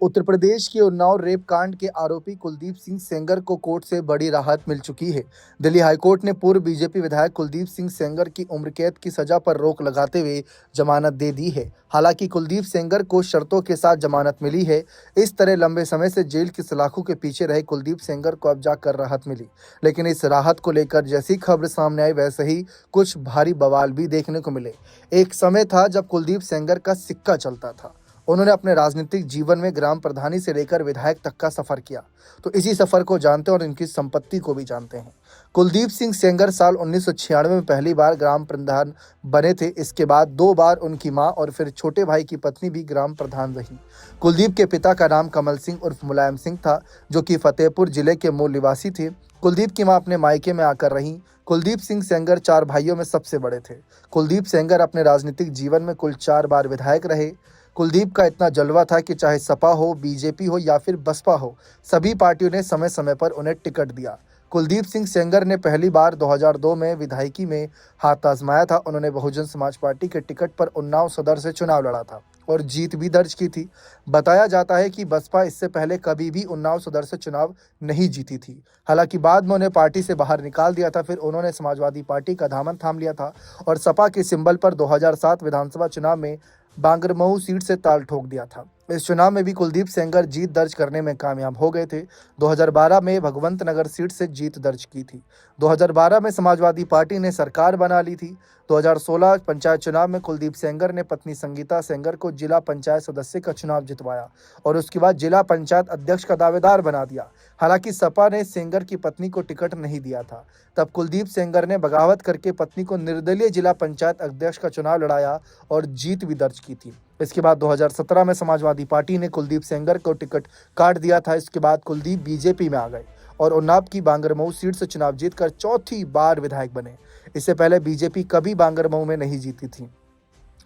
उत्तर प्रदेश के उन्नाव रेप कांड के आरोपी कुलदीप सिंह सेंगर को कोर्ट से बड़ी राहत मिल चुकी है। दिल्ली हाईकोर्ट ने पूर्व बीजेपी विधायक कुलदीप सिंह सेंगर की उम्र कैद की सजा पर रोक लगाते हुए जमानत दे दी है। हालांकि कुलदीप सेंगर को शर्तों के साथ जमानत मिली है। इस तरह लंबे समय से जेल की सलाखों के पीछे रहे कुलदीप सेंगर को अब जाकर राहत मिली। लेकिन इस राहत को लेकर जैसी खबर सामने आई वैसे ही कुछ भारी बवाल भी देखने को मिले। एक समय था जब कुलदीप सेंगर का सिक्का चलता था। उन्होंने अपने राजनीतिक जीवन में ग्राम प्रधानी से लेकर विधायक तक का सफर किया। तो इसी सफर को जानते हैं और इनकी संपत्ति को भी जानते हैं। कुलदीप सिंह सेंगर साल 1996 में पहली बार ग्राम प्रधान बने थे। इसके बाद 2 बार उनकी मां और फिर छोटे भाई की पत्नी भी ग्राम प्रधान रही। कुलदीप के पिता का नाम कमल सिंह उर्फ मुलायम सिंह था, जो कि फतेहपुर जिले के मूल निवासी थे। कुलदीप की मां अपने मायके में आकर रहीं। कुलदीप सिंह सेंगर 4 भाइयों में सबसे बड़े थे। कुलदीप सेंगर अपने राजनीतिक जीवन में कुल 4 बार विधायक रहे। कुलदीप का इतना जलवा था कि चाहे सपा हो, बीजेपी हो या फिर बसपा हो, सभी पार्टियों ने समय समय पर उन्हें टिकट दिया। कुलदीप सिंह सेंगर ने पहली बार 2002 में विधायकी में हाथ आजमाया था। उन्होंने बहुजन समाज पार्टी के टिकट पर उन्नाव सदर से चुनाव लड़ा था और जीत भी दर्ज की थी। बताया जाता है कि बसपा इससे पहले कभी भी उन्नाव सदर से चुनाव नहीं जीती थी। हालांकि बाद में उन्हें पार्टी से बाहर निकाल दिया था। फिर उन्होंने समाजवादी पार्टी का दामन थाम लिया था और सपा के सिंबल पर 2007 विधानसभा चुनाव में बांगरमऊ सीट से ताल ठोक दिया था। इस चुनाव में भी कुलदीप सेंगर जीत दर्ज करने में कामयाब हो गए थे। 2012 में भगवंत नगर सीट से जीत दर्ज की थी। 2012 में समाजवादी पार्टी ने सरकार बना ली थी। 2016 पंचायत चुनाव में कुलदीप सेंगर ने पत्नी संगीता सेंगर को जिला पंचायत सदस्य का चुनाव जितवाया और उसके बाद जिला पंचायत अध्यक्ष का दावेदार बना दिया। हालांकि सपा ने सेंगर की पत्नी को टिकट नहीं दिया था। तब कुलदीप सेंगर ने बगावत करके पत्नी को निर्दलीय जिला पंचायत अध्यक्ष का चुनाव लड़ाया और जीत भी दर्ज की थी। इसके बाद 2017 में समाजवादी पार्टी ने कुलदीप सेंगर को टिकट काट दिया था। इसके बाद कुलदीप बीजेपी में आ गए और उन्नाव की बांगरमऊ सीट से चुनाव जीतकर चौथी बार विधायक बने। इससे पहले बीजेपी कभी बांगरमऊ में नहीं जीती थी।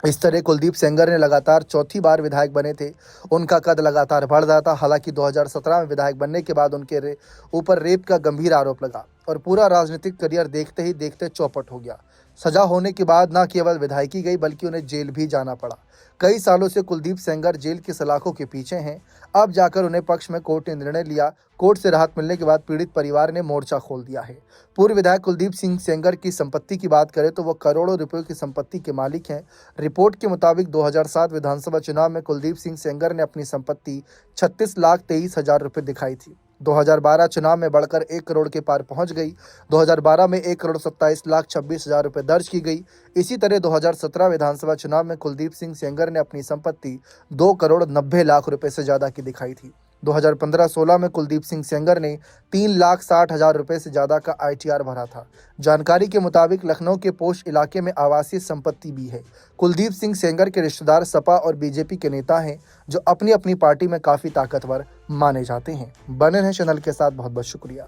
इस तरह कुलदीप सेंगर ने लगातार चौथी बार विधायक बने थे। उनका कद लगातार बढ़ रहा था। हालांकि 2017 में विधायक बनने के बाद उनके ऊपर रेप का गंभीर आरोप लगा और पूरा राजनीतिक करियर देखते ही देखते चौपट हो गया। सजा होने के बाद न केवल विधायकी गई बल्कि उन्हें जेल भी जाना पड़ा। कई सालों से कुलदीप सेंगर जेल की सलाखों के पीछे हैं। अब जाकर उन्हें पक्ष में कोर्ट ने निर्णय लिया। कोर्ट से राहत मिलने के बाद पीड़ित परिवार ने मोर्चा खोल दिया है। पूर्व विधायक कुलदीप सिंह सेंगर की संपत्ति की बात करें तो वो करोड़ों रुपयों की संपत्ति के मालिक हैं। रिपोर्ट के मुताबिक 2007 विधानसभा चुनाव में कुलदीप सिंह सेंगर ने अपनी संपत्ति 36,23,000 रुपये दिखाई थी। 2012 चुनाव में बढ़कर 1 करोड़ के पार पहुंच गई। 2012 में 1,27,26,000 रुपये दर्ज की गई। इसी तरह 2017 विधानसभा चुनाव में कुलदीप सिंह सेंगर ने अपनी संपत्ति 2,90,00,000 रुपये से ज़्यादा की दिखाई थी। 2015-16 में कुलदीप सिंह सेंगर ने 3,60,000 रुपये से ज़्यादा का ITR भरा था। जानकारी के मुताबिक लखनऊ के पोश इलाके में आवासीय संपत्ति भी है। कुलदीप सिंह सेंगर के रिश्तेदार सपा और बीजेपी के नेता हैं, जो अपनी अपनी पार्टी में काफ़ी ताकतवर माने जाते हैं। बने रहें चैनल के साथ। बहुत बहुत शुक्रिया।